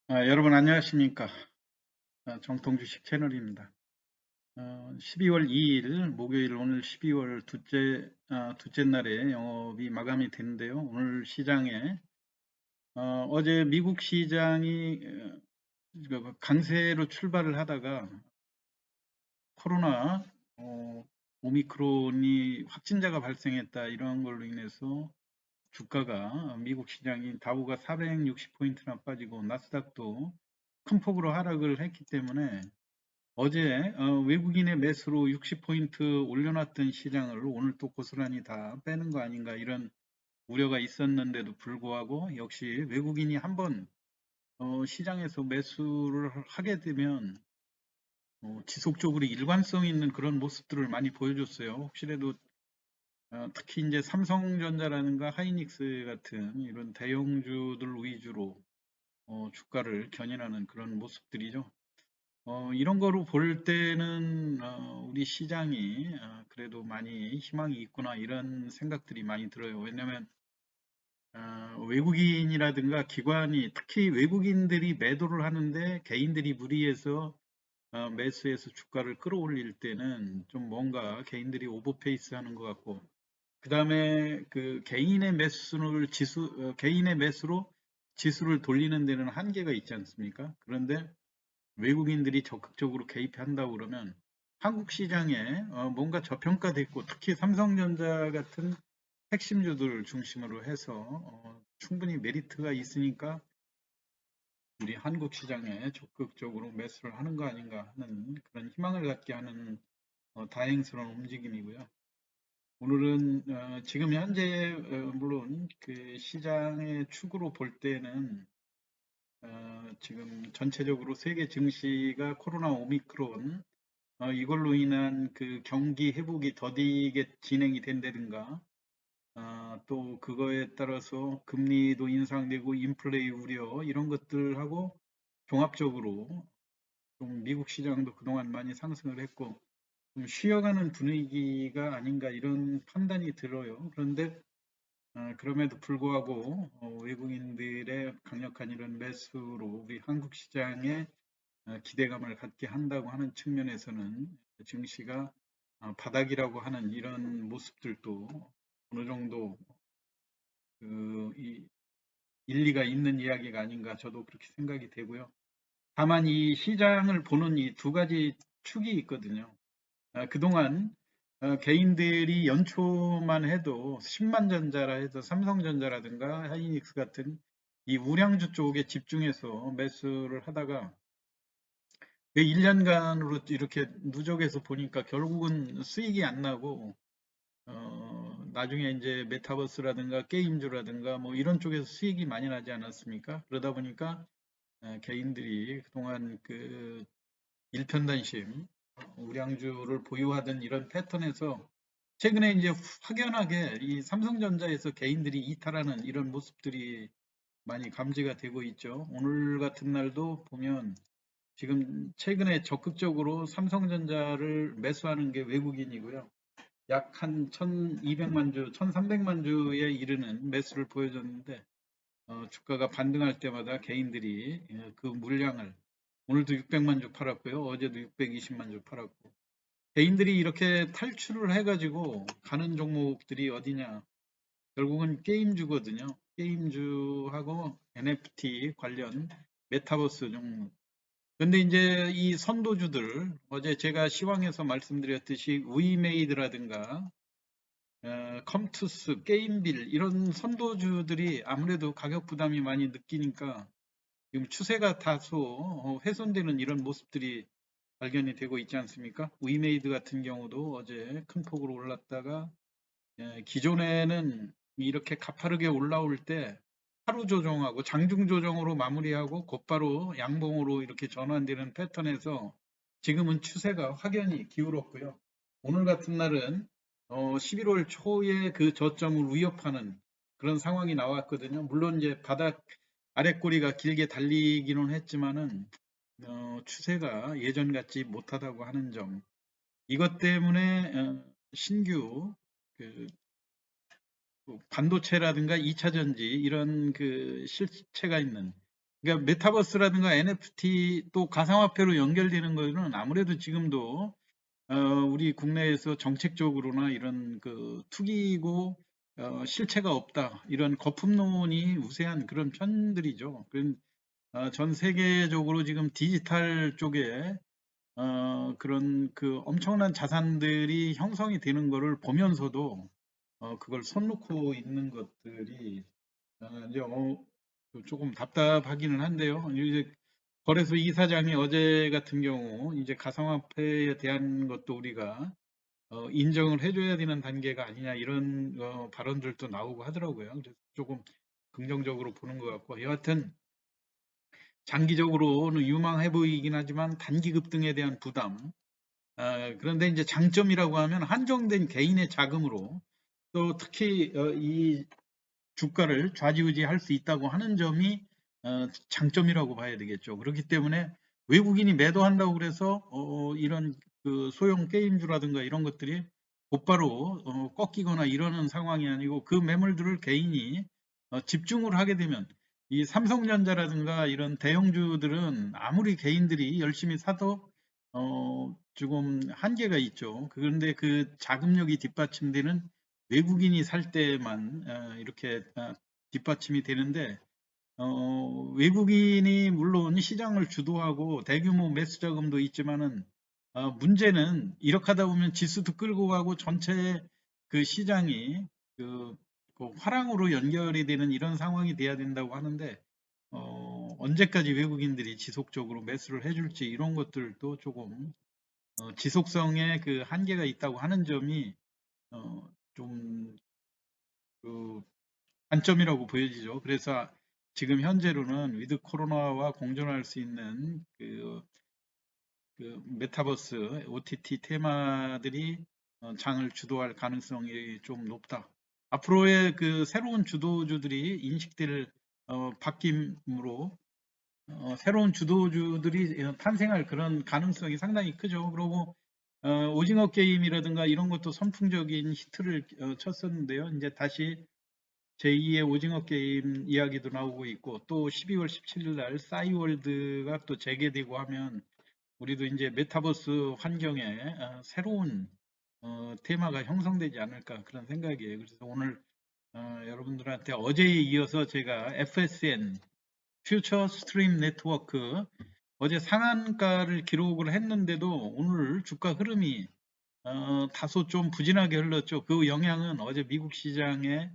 여러분 안녕하십니까? 정통주식 채널입니다. 12월 2일 목요일 오늘 12월 둘째 날에 영업이 마감이 됐는데요. 오늘 시장에 어제 미국 시장이 강세로 출발을 하다가 코로나 오미크론이 확진자가 발생했다 이런 걸로 인해서 주가가 미국 시장이 다우가 460포인트나 빠지고 나스닥도 큰 폭으로 하락을 했기 때문에 어제 외국인의 매수로 60포인트 올려놨던 시장을 오늘 또 고스란히 다 빼는 거 아닌가 이런 우려가 있었는데도 불구하고 역시 외국인이 한번 시장에서 매수를 하게 되면 지속적으로 일관성 있는 그런 모습들을 많이 보여줬어요. 혹시라도 특히 이제 삼성전자라든가 하이닉스 같은 이런 대형주들 위주로 주가를 견인하는 그런 모습들이죠. 이런 거로 볼 때는 우리 시장이 그래도 많이 희망이 있구나 이런 생각들이 많이 들어요. 왜냐하면 외국인이라든가 기관이 특히 외국인들이 매도를 하는데 개인들이 무리해서 매수해서 주가를 끌어올릴 때는 좀 뭔가 개인들이 오버페이스 하는 것 같고 그 다음에 그 개인의 매수로 지수를 돌리는 데는 한계가 있지 않습니까? 그런데 외국인들이 적극적으로 개입한다고 그러면 한국 시장에 뭔가 저평가됐고 특히 삼성전자 같은 핵심주들을 중심으로 해서 충분히 메리트가 있으니까 우리 한국 시장에 적극적으로 매수를 하는 거 아닌가 하는 그런 희망을 갖게 하는 다행스러운 움직임이고요. 오늘은 지금 현재 물론 그 시장의 축으로 볼 때는 지금 전체적으로 세계 증시가 코로나 오미크론 이걸로 인한 그 경기 회복이 더디게 진행이 된다든가 또 그거에 따라서 금리도 인상되고 인플레이 우려 이런 것들하고 종합적으로 좀 미국 시장도 그동안 많이 상승을 했고 좀 쉬어가는 분위기가 아닌가 이런 판단이 들어요. 그런데 그럼에도 불구하고 외국인들의 강력한 이런 매수로 우리 한국 시장에 기대감을 갖게 한다고 하는 측면에서는 증시가 바닥이라고 하는 이런 모습들도 어느 정도 이 일리가 있는 이야기가 아닌가 저도 그렇게 생각이 되고요. 다만 이 시장을 보는 이 두 가지 축이 있거든요. 그동안 개인들이 연초만 해도 10만 전자라 해서 삼성전자라든가 하이닉스 같은 이 우량주 쪽에 집중해서 매수를 하다가 1년간으로 이렇게 누적해서 보니까 결국은 수익이 안 나고 나중에 이제 메타버스라든가 게임주라든가 뭐 이런 쪽에서 수익이 많이 나지 않았습니까? 그러다 보니까 개인들이 그동안 그 일편단심 우량주를 보유하던 이런 패턴에서 최근에 이제 확연하게 이 삼성전자에서 개인들이 이탈하는 이런 모습들이 많이 감지가 되고 있죠. 오늘 같은 날도 보면 지금 최근에 적극적으로 삼성전자를 매수하는 게 외국인이고요. 약 한 1200만 주, 1300만 주에 이르는 매수를 보여줬는데 주가가 반등할 때마다 개인들이 그 물량을 오늘도 600만 주 팔았고요. 어제도 620만 주 팔았고 개인들이 이렇게 탈출을 해가지고 가는 종목들이 어디냐? 결국은 게임주거든요. 게임주하고 NFT 관련 메타버스 종목. 근데 이제 이 선도주들 어제 제가 시황에서 말씀드렸듯이 위메이드라든가 컴투스, 게임빌 이런 선도주들이 아무래도 가격 부담이 많이 느끼니까 지금 추세가 다소 훼손되는 이런 모습들이 발견이 되고 있지 않습니까? 위메이드 같은 경우도 어제 큰 폭으로 올랐다가 기존에는 이렇게 가파르게 올라올 때 하루 조정하고 장중 조정으로 마무리하고 곧바로 양봉으로 이렇게 전환되는 패턴에서 지금은 추세가 확연히 기울었고요. 오늘 같은 날은 11월 초에 그 저점을 위협하는 그런 상황이 나왔거든요. 물론 이제 바닥 아랫꼬리가 길게 달리기는 했지만은 추세가 예전 같지 못하다고 하는 점. 이것 때문에 신규 그 반도체라든가 2차 전지 이런 그 실체가 있는 그러니까 메타버스라든가 NFT 또 가상화폐로 연결되는 거는 아무래도 지금도 우리 국내에서 정책적으로나 이런 그 투기고 실체가 없다 이런 거품론이 우세한 그런 편들이죠. 전 세계적으로 지금 디지털 쪽에 그런 그 엄청난 자산들이 형성이 되는 거를 보면서도 그걸 손 놓고 있는 것들이 이제 조금 답답하기는 한데요. 이제 거래소 이사장이 어제 같은 경우 이제 가상화폐에 대한 것도 우리가 인정을 해줘야 되는 단계가 아니냐 이런 발언들도 나오고 하더라고요. 그래서 조금 긍정적으로 보는 것 같고 여하튼 장기적으로는 유망해 보이긴 하지만 단기 급등에 대한 부담 그런데 이제 장점이라고 하면 한정된 개인의 자금으로 또 특히 이 주가를 좌지우지할 수 있다고 하는 점이 장점이라고 봐야 되겠죠. 그렇기 때문에 외국인이 매도한다고 그래서 이런 그 소형 게임주라든가 이런 것들이 곧바로 꺾이거나 이러는 상황이 아니고 그 매물들을 개인이 집중을 하게 되면 이 삼성전자라든가 이런 대형주들은 아무리 개인들이 열심히 사도 조금 한계가 있죠. 그런데 그 자금력이 뒷받침되는 외국인이 살 때만 이렇게 뒷받침이 되는데 외국인이 물론 시장을 주도하고 대규모 매수 자금도 있지만은 문제는 이렇게 하다 보면 지수도 끌고 가고 전체 그 시장이 그, 그 화랑으로 연결이 되는 이런 상황이 돼야 된다고 하는데 언제까지 외국인들이 지속적으로 매수를 해줄지 이런 것들도 조금 지속성에 그 한계가 있다고 하는 점이 좀 그 단점이라고 보여지죠. 그래서 지금 현재로는 위드 코로나와 공존할 수 있는 그 메타버스 OTT 테마들이 장을 주도할 가능성이 좀 높다. 앞으로의 그 새로운 주도주들이 인식될 바뀜으로 새로운 주도주들이 탄생할 그런 가능성이 상당히 크죠. 그리고 오징어 게임이라든가 이런 것도 선풍적인 히트를 쳤었는데요. 이제 다시 제2의 오징어 게임 이야기도 나오고 있고 또 12월 17일 날 싸이월드가 또 재개되고 하면 우리도 이제 메타버스 환경에 새로운 테마가 형성되지 않을까 그런 생각이에요. 그래서 오늘 여러분들한테 어제에 이어서 제가 FSN 퓨처 스트림 네트워크 어제 상한가를 기록을 했는데도 오늘 주가 흐름이 다소 좀 부진하게 흘렀죠. 그 영향은 어제 미국 시장의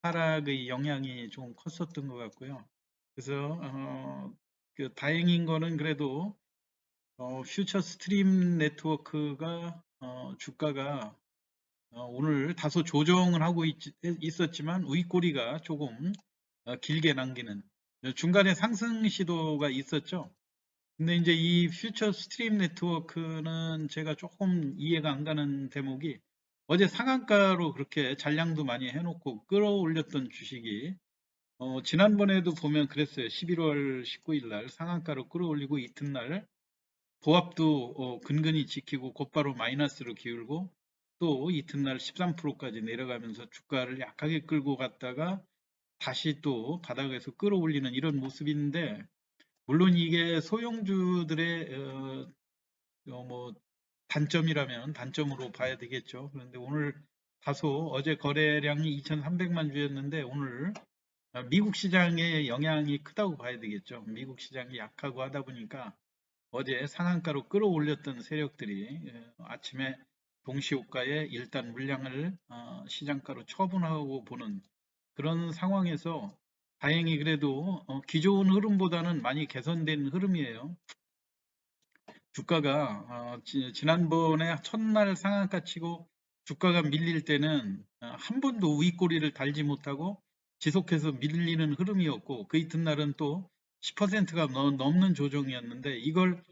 하락의 영향이 좀 컸었던 것 같고요. 그래서 그 다행인 거는 그래도 퓨처 스트림 네트워크가 주가가 오늘 다소 조정을 하고 있었지만 윗꼬리가 조금 길게 남기는 중간에 상승 시도가 있었죠. 근데 이제 이 퓨처 스트림 네트워크는 제가 조금 이해가 안 가는 대목이 어제 상한가로 그렇게 잔량도 많이 해놓고 끌어올렸던 주식이 지난번에도 보면 그랬어요. 11월 19일 날 상한가로 끌어올리고 이튿날 보합도 근근히 지키고 곧바로 마이너스로 기울고 또 이튿날 13%까지 내려가면서 주가를 약하게 끌고 갔다가 다시 또 바닥에서 끌어올리는 이런 모습인데 물론 이게 소형주들의 뭐 단점이라면 단점으로 봐야 되겠죠. 그런데 오늘 다소 어제 거래량이 2,300만 주였는데 오늘 미국 시장의 영향이 크다고 봐야 되겠죠. 미국 시장이 약하고 하다 보니까 어제 상한가로 끌어올렸던 세력들이 아침에 동시호가에 일단 물량을 시장가로 처분하고 보는 그런 상황에서 다행히 그래도 기존 흐름보다는 많이 개선된 흐름이에요. 주가가 지난번에 첫날 상한가 치고 주가가 밀릴 때는 한 번도 윗꼬리를 달지 못하고 지속해서 밀리는 흐름이었고 그 이튿날은 또 10%가 넘는 조정이었는데 이걸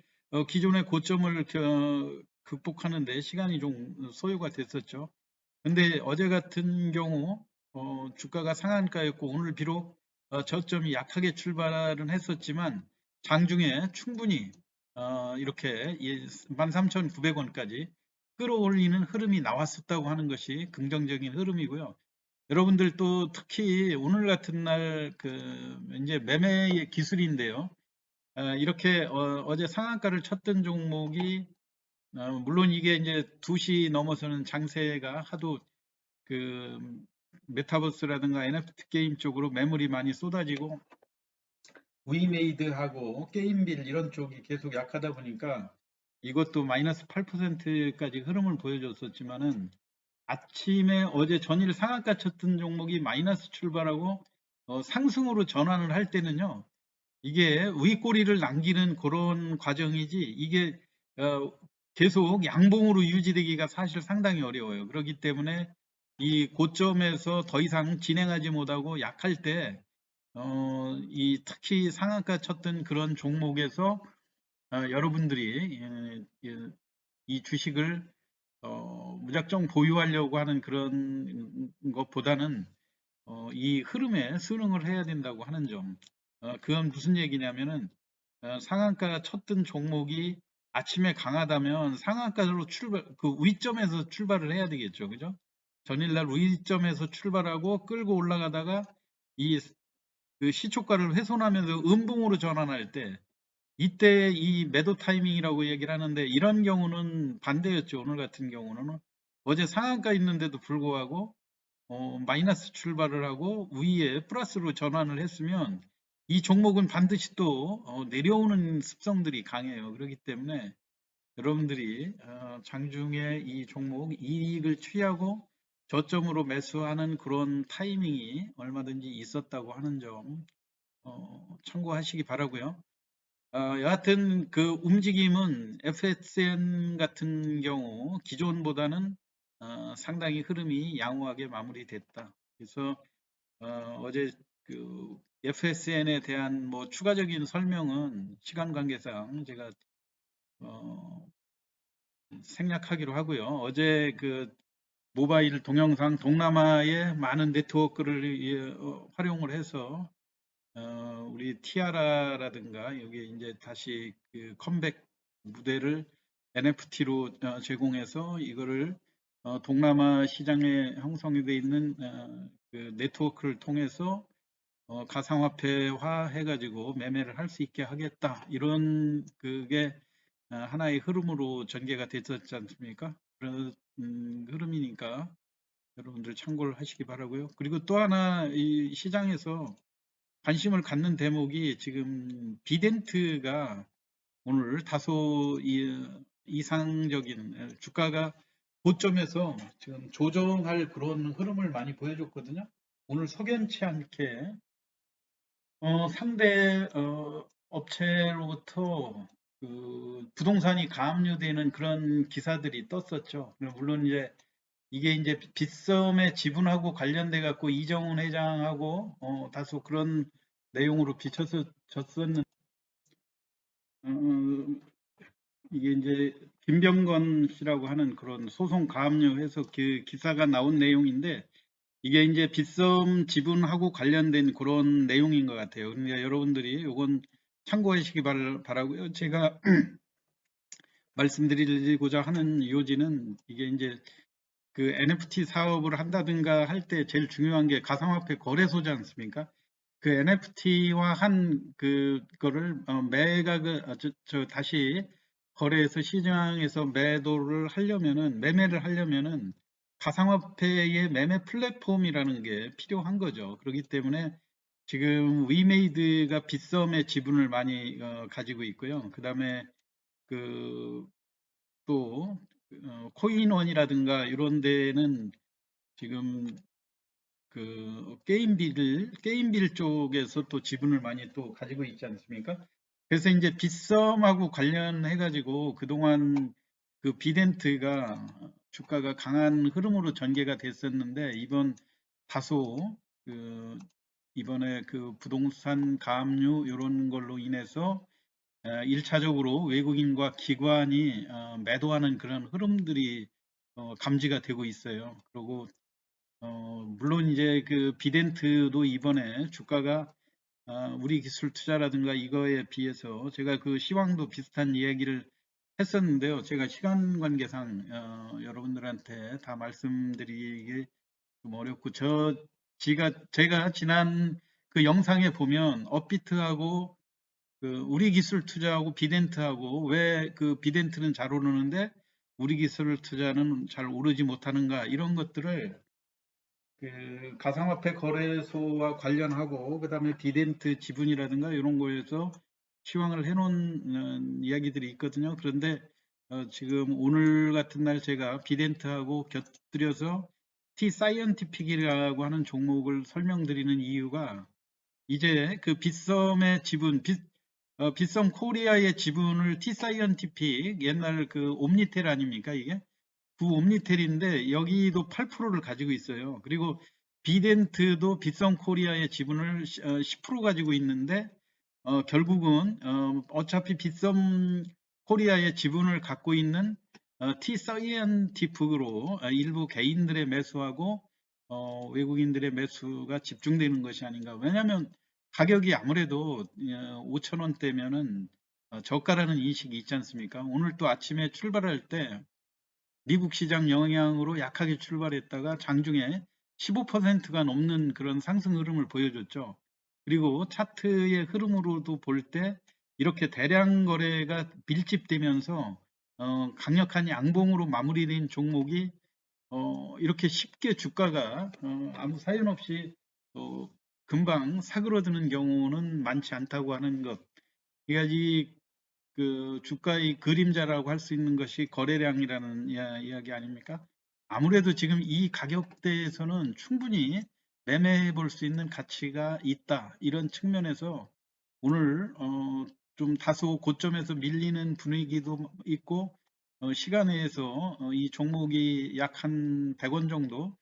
기존의 고점을 극복하는데 시간이 좀 소요가 됐었죠. 근데 어제 같은 경우 주가가 상한가였고 오늘 비록 저점이 약하게 출발은 했었지만 장중에 충분히 이렇게 13,900원까지 끌어올리는 흐름이 나왔었다고 하는 것이 긍정적인 흐름이고요. 여러분들 또 특히 오늘 같은 날 이제 매매의 기술인데요. 이렇게 어제 상한가를 쳤던 종목이 물론 이게 이제 2시 넘어서는 장세가 하도 그 메타버스라든가 NFT 게임 쪽으로 매물이 많이 쏟아지고 위메이드하고 게임빌 이런 쪽이 계속 약하다 보니까 이것도 마이너스 8%까지 흐름을 보여줬었지만은 아침에 어제 전일 상한가 쳤던 종목이 마이너스 출발하고 상승으로 전환을 할 때는요. 이게 윗꼬리를 남기는 그런 과정이지 이게 어, 계속 양봉으로 유지되기가 사실 상당히 어려워요. 그렇기 때문에 이 고점에서 더 이상 진행하지 못하고 약할 때 이 특히 상한가 쳤던 그런 종목에서 여러분들이 이 주식을 무작정 보유하려고 하는 그런 것보다는 이 흐름에 순응을 해야 된다고 하는 점. 그건 무슨 얘기냐면은 상한가 쳤던 종목이 아침에 강하다면 상한가로 그 위점에서 출발을 해야 되겠죠. 그죠? 전일날 위점에서 출발하고 끌고 올라가다가 이 그 시초가를 훼손하면서 음봉으로 전환할 때 이때 이 매도 타이밍이라고 얘기를 하는데 이런 경우는 반대였죠. 오늘 같은 경우는 어제 상한가 있는데도 불구하고 마이너스 출발을 하고 위에 플러스로 전환을 했으면 이 종목은 반드시 또 내려오는 습성들이 강해요. 그렇기 때문에 여러분들이 장중에 이 종목 이익을 취하고 저점으로 매수하는 그런 타이밍이 얼마든지 있었다고 하는 점 참고하시기 바라고요. 여하튼 그 움직임은 FSN 같은 경우 기존보다는 상당히 흐름이 양호하게 마무리됐다. 그래서 어제 그 FSN에 대한 뭐 추가적인 설명은 시간 관계상 제가 어, 생략하기로 하고요. 어제 그 모바일 동영상 동남아의 많은 네트워크를 활용을 해서 우리 티아라라든가 여기 이제 다시 그 컴백 무대를 NFT로 제공해서 이거를 동남아 시장에 형성이 되어 있는 그 네트워크를 통해서 가상화폐화 해가지고 매매를 할 수 있게 하겠다. 이런 그게 하나의 흐름으로 전개가 됐었지 않습니까? 그런 흐름이니까 여러분들 참고를 하시기 바라고요. 그리고 또 하나 이 시장에서 관심을 갖는 대목이 지금 비덴트가 오늘 다소 이상적인 주가가 고점에서 지금 조정할 그런 흐름을 많이 보여줬거든요. 오늘 석연치 않게 상대 업체로부터 그 부동산이 가압류되는 그런 기사들이 떴었죠. 물론 이게 이제 빗썸에 지분하고 관련돼 갖고 이정훈 회장하고 다소 그런 내용으로 비춰졌었는데 이게 이제 김병건 씨라고 하는 그런 소송 가압류해서 그 기사가 나온 내용인데 이게 이제 빗썸 지분하고 관련된 그런 내용인 것 같아요. 그러니까 여러분들이 이건 참고하시기 바라고요. 제가 말씀드리고자 하는 요지는 이게 이제 그 NFT 사업을 한다든가 할 때 제일 중요한 게 가상화폐 거래소지 않습니까? 그 NFT화 한 그거를 매각을 다시 거래해서 시장에서 매도를 하려면은 매매를 하려면은 가상화폐의 매매 플랫폼이라는 게 필요한 거죠. 그렇기 때문에 지금 위메이드가 빗썸의 지분을 많이 가지고 있고요. 그 다음에 그 또 코인원이라든가 이런 데는 지금 그 게임빌 쪽에서 또 지분을 많이 또 가지고 있지 않습니까? 그래서 이제 빗썸하고 관련해 가지고 그동안 그 비덴트가 주가가 강한 흐름으로 전개가 됐었는데 다소 그 이번에 그 부동산 가압류 이런 걸로 인해서 1차적으로 외국인과 기관이 매도하는 그런 흐름들이 감지가 되고 있어요. 그리고 물론 이제 그 비덴트도 이번에 주가가 우리 기술 투자라든가 이거에 비해서 제가 그 시황도 비슷한 이야기를 했었는데요. 제가 시간 관계상 여러분들한테 다 말씀드리기 좀 어렵고 제가 지난 그 영상에 보면 업비트하고 그 우리 기술 투자하고 비덴트하고 왜 그 비덴트는 잘 오르는데 우리 기술 투자는 잘 오르지 못하는가 이런 것들을 그 가상화폐 거래소와 관련하고 그다음에 비덴트 지분이라든가 이런 거에서 시황을 해놓은 이야기들이 있거든요. 그런데 지금 오늘 같은 날 제가 비덴트하고 곁들여서 T 사이언티픽이라고 하는 종목을 설명드리는 이유가 이제 그 빗썸의 지분, 빗썸 코리아의 지분을 T 사이언티픽 옛날 그 옴니텔 아닙니까 이게? 그 옴니텔인데 여기도 8%를 가지고 있어요. 그리고 비덴트도 빗썸 코리아의 지분을 10% 가지고 있는데 결국은 어차피 빗썸 코리아의 지분을 갖고 있는 T 사이언티픽으로 일부 개인들의 매수하고 외국인들의 매수가 집중되는 것이 아닌가. 왜냐하면 가격이 아무래도 5천 원대면은 저가라는 인식이 있지 않습니까? 오늘 또 아침에 출발할 때 미국 시장 영향으로 약하게 출발했다가 장중에 15%가 넘는 그런 상승 흐름을 보여줬죠. 그리고 차트의 흐름으로도 볼 때 이렇게 대량 거래가 밀집되면서 강력한 양봉으로 마무리된 종목이 이렇게 쉽게 주가가 아무 사연 없이 금방 사그러드는 경우는 많지 않다고 하는 것. 이가지 그 주가의 그림자라고 할 수 있는 것이 거래량이라는 이야기 아닙니까? 아무래도 지금 이 가격대에서는 충분히 매매해 볼 수 있는 가치가 있다. 이런 측면에서 오늘 좀 다소 고점에서 밀리는 분위기도 있고 시간에서 이 종목이 약 한 100원 정도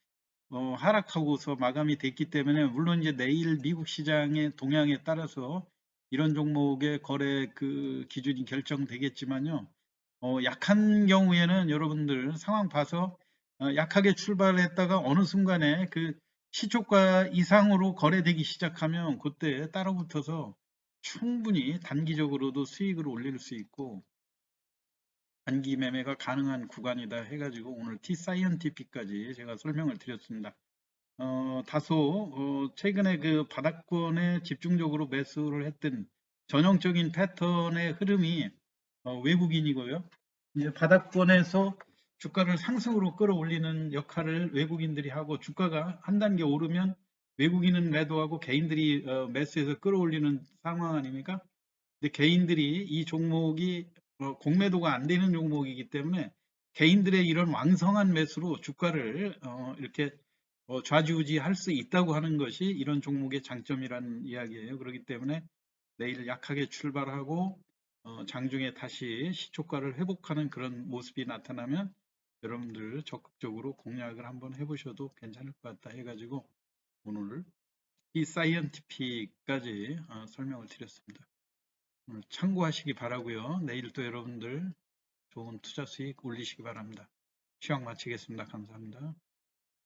하락하고서 마감이 됐기 때문에 물론 이제 내일 미국 시장의 동향에 따라서 이런 종목의 거래 그 기준이 결정되겠지만요. 약한 경우에는 여러분들 상황 봐서 약하게 출발했다가 어느 순간에 그 시초가 이상으로 거래되기 시작하면 그때 따라붙어서 충분히 단기적으로도 수익을 올릴 수 있고 단기 매매가 가능한 구간이다 해가지고 오늘 T 사이언티픽까지 제가 설명을 드렸습니다. 다소 최근에 그 바닥권에 집중적으로 매수를 했던 전형적인 패턴의 흐름이 외국인이고요. 이제 바닥권에서 주가를 상승으로 끌어올리는 역할을 외국인들이 하고 주가가 한 단계 오르면 외국인은 매도하고 개인들이 매수해서 끌어올리는 상황 아닙니까? 근데 개인들이 이 종목이 공매도가 안 되는 종목이기 때문에 개인들의 이런 왕성한 매수로 주가를 이렇게 좌지우지할 수 있다고 하는 것이 이런 종목의 장점이라는 이야기예요. 그렇기 때문에 내일 약하게 출발하고 장중에 다시 시초가를 회복하는 그런 모습이 나타나면 여러분들 적극적으로 공략을 한번 해보셔도 괜찮을 것 같다 해가지고 오늘 이 사이언티픽까지 설명을 드렸습니다. 오늘 참고하시기 바라고요. 내일 또 여러분들 좋은 투자 수익 올리시기 바랍니다. 시황 마치겠습니다. 감사합니다.